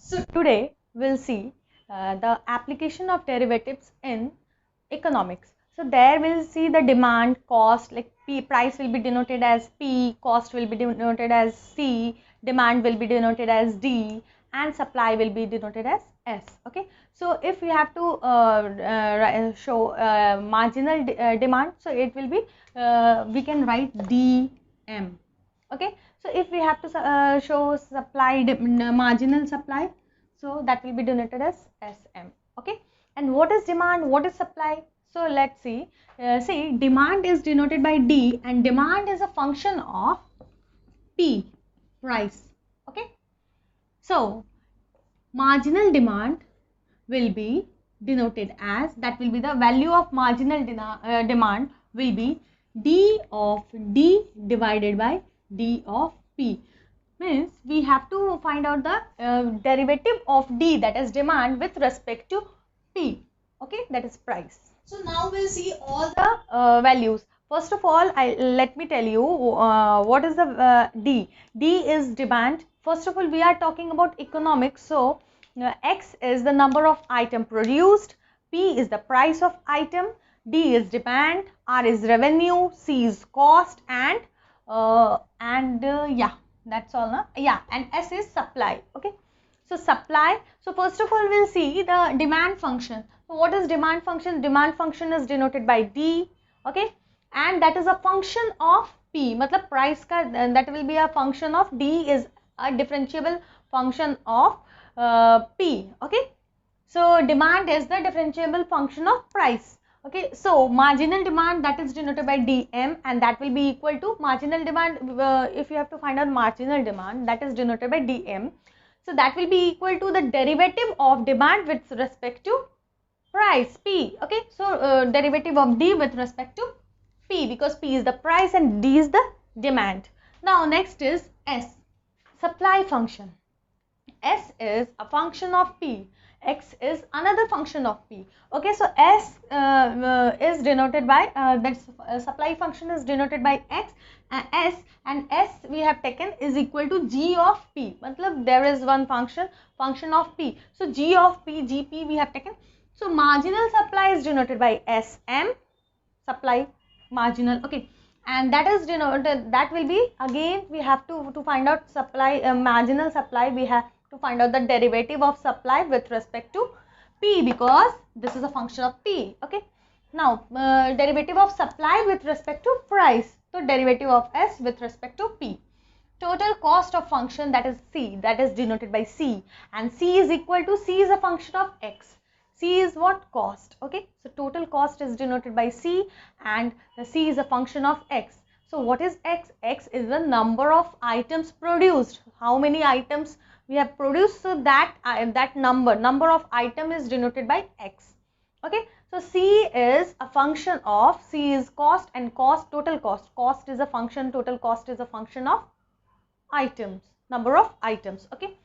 So today we'll see the application of derivatives in economics. So there we'll see the demand, cost, like P, price will be denoted as P, cost will be denoted as C, demand will be denoted as D, and supply will be denoted as S. Okay. So if we have to show marginal demand, so it will be we can write DM. Okay. So if we have to show supply marginal supply, so that will be denoted as SM. Okay. And what is demand, what is supply? So let's see. See, demand is denoted by D, and demand is a function of P, price. Okay. So marginal demand will be denoted as, that will be the value of marginal demand will be D of D divided by D of P. Means we have to find out the derivative of D, that is demand, with respect to P. Okay, that is price. So now we'll see all the values. First of all, let me tell you what is the D. D is demand. First of all, we are talking about economics. So X is the number of item produced, P is the price of item, D is demand, R is revenue, C is cost, and yeah, that's all. No? Yeah, and S is supply. Okay. So supply. So first of all, we'll see the demand function. So what is demand function? Demand function is denoted by D. Okay. And that is a function of P. Matlab price ka, that will be a function of D, is a differentiable function of P. Okay. So demand is the differentiable function of price. Okay. So marginal demand, that is denoted by DM, and that will be equal to marginal demand. If you have to find out marginal demand, that is denoted by DM. So that will be equal to the derivative of demand with respect to price, P. Okay. So derivative of D with respect to P, because P is the price and D is the demand. Now next is S, supply function. S is a function of P. X is another function of P. Okay, so S is denoted by supply function is denoted by X, S, and S we have taken is equal to G of P. Matlab there is one function of P. So G of P, GP we have taken. So marginal supply is denoted by SM, supply marginal. Okay, and that is denoted, that will be, again we have to find out supply marginal supply, we have to find out the derivative of supply with respect to P, because this is a function of P. Okay, now derivative of supply with respect to price, so derivative of S with respect to P. Total cost of function, that is C, that is denoted by C, and C is equal to, C is a function of X, C is what? Cost. Okay, so total cost is denoted by C, and the C is a function of X. So what is X? X is the number of items produced. How many items we have produced? So that number of item is denoted by X. Okay, so C is a function of, C is cost, and cost, total cost. Cost is a function, total cost is a function of items, number of items. Okay.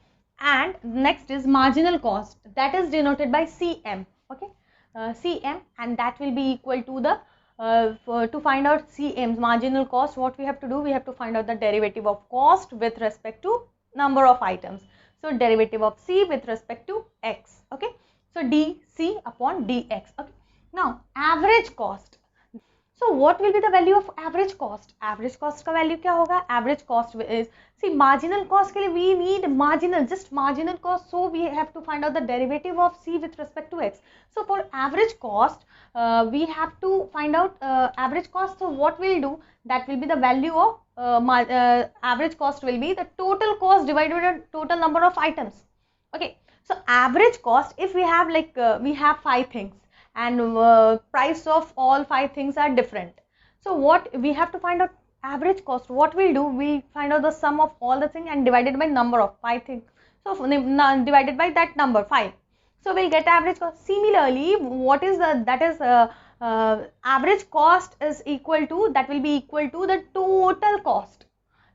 And next is marginal cost, that is denoted by CM. Okay, CM, and that will be equal to the to find out CM's marginal cost, what we have to do, we have to find out the derivative of cost with respect to number of items. So derivative of C with respect to X. Okay, so DC upon DX. Okay, now average cost. So what will be the value of average cost? Average cost का value क्या होगा? Average cost is, see, marginal cost के लिए we need marginal, just marginal cost. So we have to find out the derivative of C with respect to X. So for average cost, we have to find out average cost. So what we'll do, that will be the value of average cost will be the total cost divided by the total number of items. Okay. So average cost, if we have like we have 5 things, and price of all 5 things are different. So what we have to find out average cost, what we'll do, we find out the sum of all the things and divided by number of 5 things. So divided by that number 5. So we'll get average cost. Similarly, what is the, that is average cost is equal to, that will be equal to the total cost.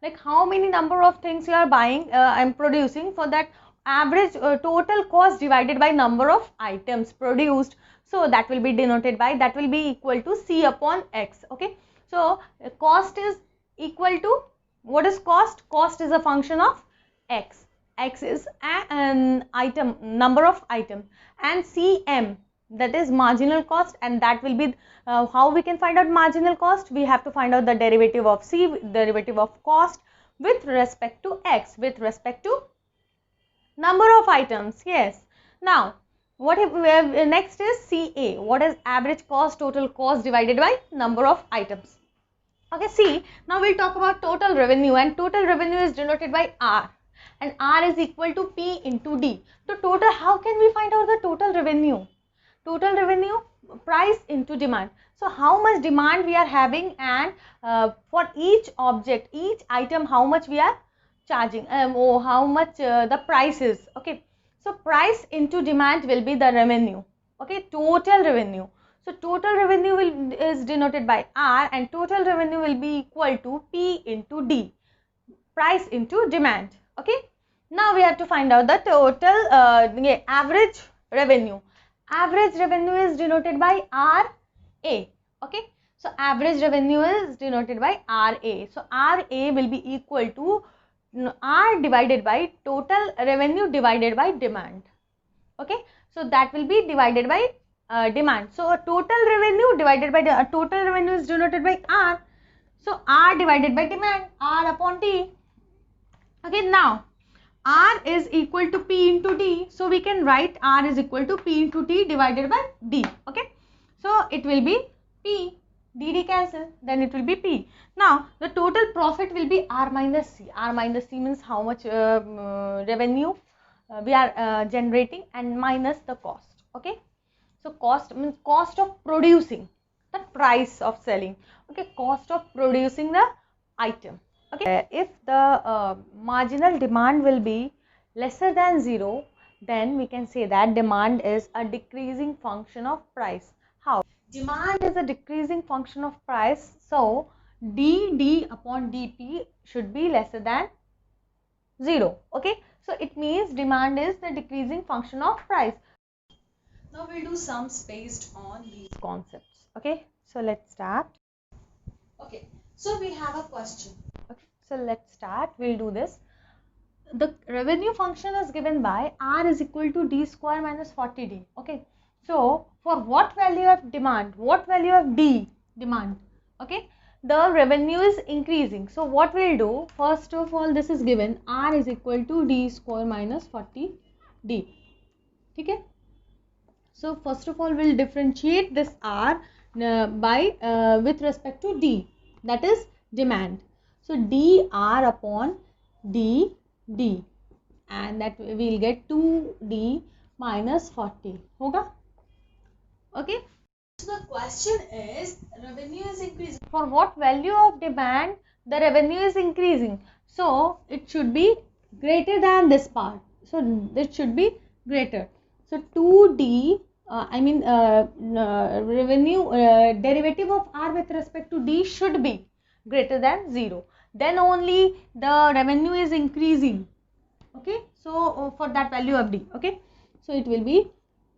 Like how many number of things you are buying and producing, for that average total cost divided by number of items produced. So that will be denoted by, that will be equal to C upon X. Okay, so cost is equal to, what is cost? Cost is a function of X. X is an item, number of item, and CM, that is marginal cost, and that will be how we can find out marginal cost. We have to find out the derivative of C, derivative of cost with respect to X, with respect to number of items. Yes. Now, what if next is CA? What is average cost, total cost divided by number of items? Okay, see, now we'll talk about total revenue, and total revenue is denoted by R, and R is equal to P into D. So total, how can we find out the total revenue? Total revenue, price into demand. So how much demand we are having, and for each object, each item, how much we are charging, or how much the price is. Okay, so price into demand will be the revenue. Okay, total revenue. So total revenue is denoted by R, and total revenue will be equal to P into D, price into demand. Okay, now we have to find out the total average revenue. Average revenue is denoted by RA. Okay, so average revenue is denoted by RA. So RA will be equal to R divided by total revenue divided by demand. Okay, so that will be divided by demand. So total revenue divided by total revenue is denoted by R. So R divided by demand, R upon D. Okay, now R is equal to P into D. So we can write R is equal to P into D divided by D. Okay, so it will be P. D cancel, then it will be P. Now the total profit will be R minus C. R minus C means how much revenue we are generating, and minus the cost. Okay, so cost means cost of producing, the price of selling. Okay, cost of producing the item. Okay, if the marginal demand will be lesser than 0, then we can say that demand is a decreasing function of price. How? Demand is a decreasing function of price, so D upon dP should be lesser than 0. Okay, so it means demand is the decreasing function of price. Now we'll do sums based on these concepts. Okay, so let's start. Okay, so we have a question. Okay, so let's start. We'll do this. The revenue function is given by R is equal to D square minus 40D. Okay, so for what value of demand, what value of D demand? Okay, the revenue is increasing. So what we'll do, first of all, this is given R is equal to D square minus 40D. Okay, so first of all, we'll differentiate this R by with respect to D, that is demand. So dr upon d, and that we'll get 2d minus 40 hoga. Okay, so the question is, revenue is increasing. For what value of demand the revenue is increasing? So it should be greater than this part. So it should be greater. So 2d revenue derivative of R with respect to D should be greater than 0. Then only the revenue is increasing. Okay, so for that value of D. Okay, so it will be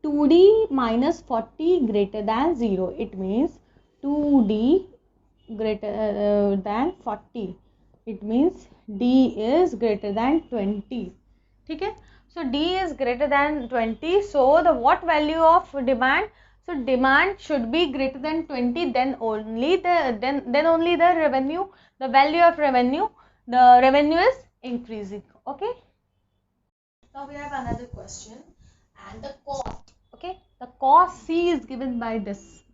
2D minus 40 greater than 0. It means 2D greater than 40. It means D is greater than 20. Okay, so D is greater than 20. So the what value of demand? So demand should be greater than 20. Then only the revenue, the value of revenue, the revenue is increasing. Okay. Now we have another question, and the cost. Okay, the cost C is given by this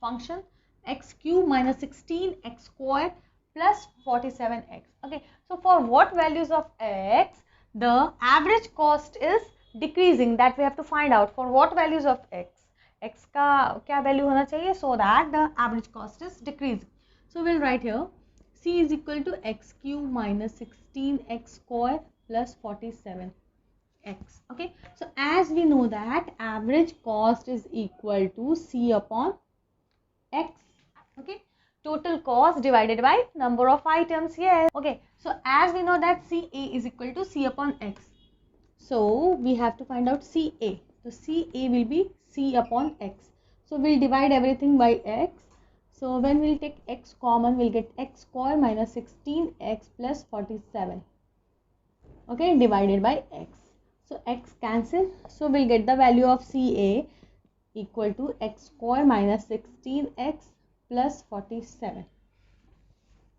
function x cube minus 16 x squared plus 47x. Okay, so for what values of x the average cost is decreasing, that we have to find out. For what values of x का क्या value होना चाहिए, so that the average cost is decreasing. So we'll write here C is equal to x cube minus 16x squared plus 47x. Okay, so as we know that average cost is equal to C upon x. Okay, total cost divided by number of items. Yes. Okay, so as we know that CA is equal to C upon x, so we have to find out CA. So CA will be C upon x. So we'll divide everything by x. So when we'll take x common, we'll get x square minus 16x plus 47. okay, divided by x. So x cancel, so we'll get the value of CA equal to x square minus 16x plus 47.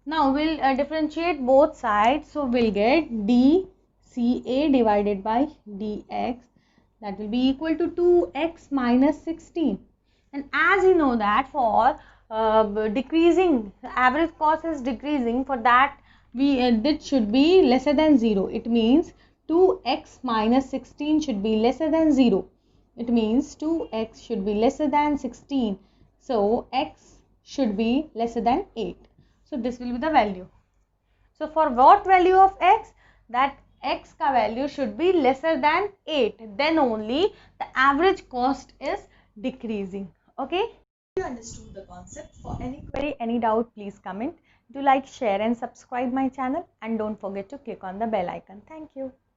Now we'll differentiate both sides, so we'll get dCA divided by dx, that will be equal to 2x minus 16. And as you know that for decreasing, average cost is decreasing, for that this should be lesser than 0. It means 2x minus 16 should be lesser than 0. It means 2x should be lesser than 16. So x should be lesser than 8. So this will be the value. So for what value of x? That x ka value should be lesser than 8. Then only the average cost is decreasing. Okay? You understood the concept. For any query, any doubt, please comment. Do like, share and subscribe my channel, and don't forget to click on the bell icon. Thank you.